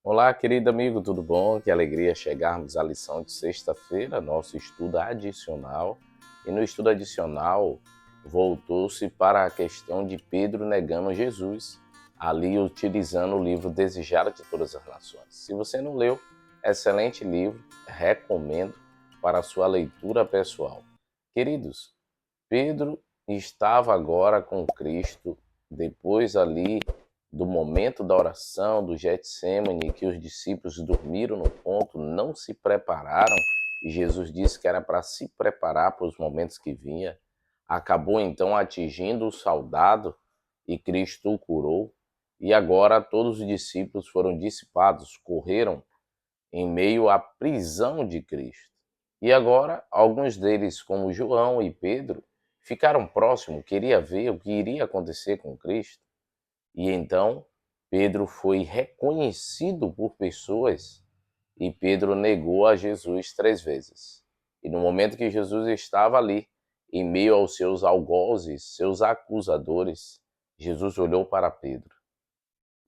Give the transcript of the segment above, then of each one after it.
Olá, querido amigo, tudo bom? Que alegria chegarmos à lição de sexta-feira, nosso estudo adicional. E no estudo adicional, voltou-se para a questão de Pedro negando Jesus, ali utilizando o livro Desejado de Todas as Nações. Se você não leu, excelente livro, recomendo para a sua leitura pessoal. Queridos, Pedro estava agora com Cristo, depois ali do momento da oração, do Getsêmani, que os discípulos dormiram no ponto, não se prepararam, e Jesus disse que era para se preparar para os momentos que vinha. Acabou então atingindo o soldado e Cristo o curou. E agora todos os discípulos foram dissipados, correram em meio à prisão de Cristo. E agora, alguns deles, como João e Pedro, ficaram próximos, queria ver o que iria acontecer com Cristo. E então, Pedro foi reconhecido por pessoas e Pedro negou a Jesus 3 vezes. E no momento que Jesus estava ali, em meio aos seus algozes, seus acusadores, Jesus olhou para Pedro.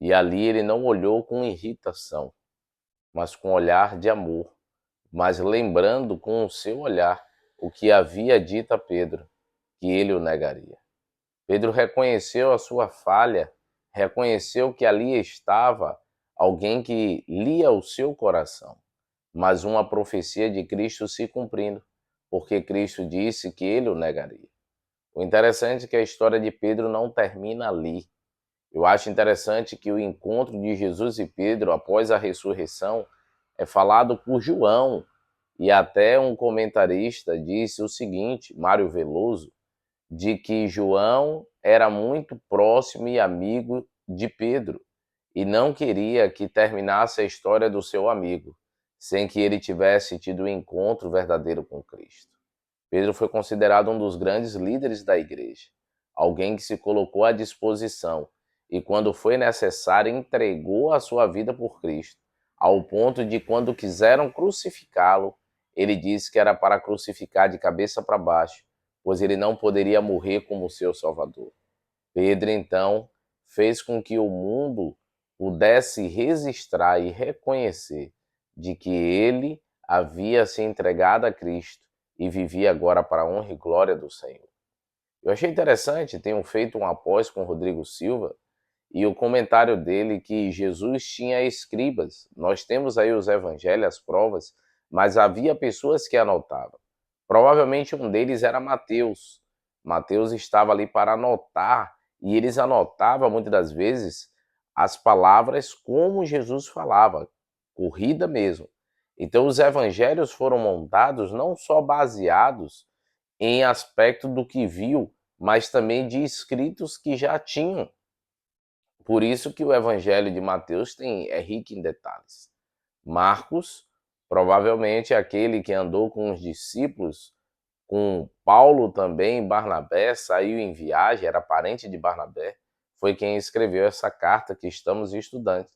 E ali ele não olhou com irritação, mas com olhar de amor, mas lembrando com o seu olhar o que havia dito a Pedro, que ele o negaria. Pedro reconheceu a sua falha, reconheceu que ali estava alguém que lia o seu coração, mas uma profecia de Cristo se cumprindo, porque Cristo disse que ele o negaria. O interessante é que a história de Pedro não termina ali. Eu acho interessante que o encontro de Jesus e Pedro após a ressurreição é falado por João, e até um comentarista disse o seguinte, Mário Veloso, de que João era muito próximo e amigo de Pedro e não queria que terminasse a história do seu amigo sem que ele tivesse tido um encontro verdadeiro com Cristo. Pedro foi considerado um dos grandes líderes da igreja, alguém que se colocou à disposição e, quando foi necessário, entregou a sua vida por Cristo, ao ponto de, quando quiseram crucificá-lo, ele disse que era para crucificar de cabeça para baixo, pois ele não poderia morrer como seu Salvador. Pedro, então, fez com que o mundo pudesse registrar e reconhecer de que ele havia se entregado a Cristo e vivia agora para a honra e glória do Senhor. Eu achei interessante, tenho feito um após com o Rodrigo Silva, e o comentário dele que Jesus tinha escribas. Nós temos aí os evangelhos, as provas, mas havia pessoas que anotavam. Provavelmente um deles era Mateus. Mateus estava ali para anotar, e eles anotavam muitas das vezes as palavras como Jesus falava, corrida mesmo. Então os evangelhos foram montados não só baseados em aspecto do que viu, mas também de escritos que já tinham. Por isso que o evangelho de Mateus é rico em detalhes. Marcos, provavelmente aquele que andou com os discípulos, com Paulo também, Barnabé, saiu em viagem, era parente de Barnabé, foi quem escreveu essa carta que estamos estudando.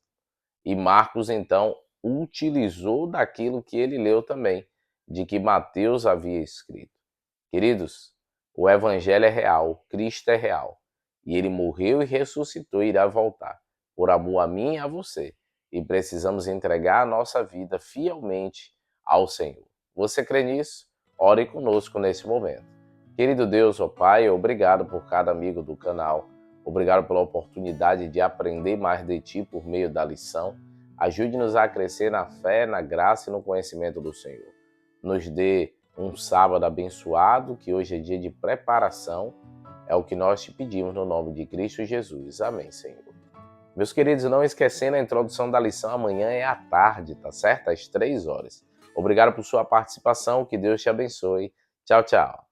E Marcos, então, utilizou daquilo que ele leu também, de que Mateus havia escrito. Queridos, o evangelho é real, Cristo é real. E ele morreu e ressuscitou e irá voltar, por amor a mim e a você. E precisamos entregar a nossa vida fielmente ao Senhor. Você crê nisso? Ore conosco nesse momento. Querido Deus, ó Pai, obrigado por cada amigo do canal. Obrigado pela oportunidade de aprender mais de Ti por meio da lição. Ajude-nos a crescer na fé, na graça e no conhecimento do Senhor. Nos dê um sábado abençoado, que hoje é dia de preparação. É o que nós te pedimos no nome de Cristo Jesus. Amém, Senhor. Meus queridos, não esquecendo a introdução da lição, amanhã é à tarde, tá certo? Às 3 horas. Obrigado por sua participação, que Deus te abençoe. Tchau, tchau.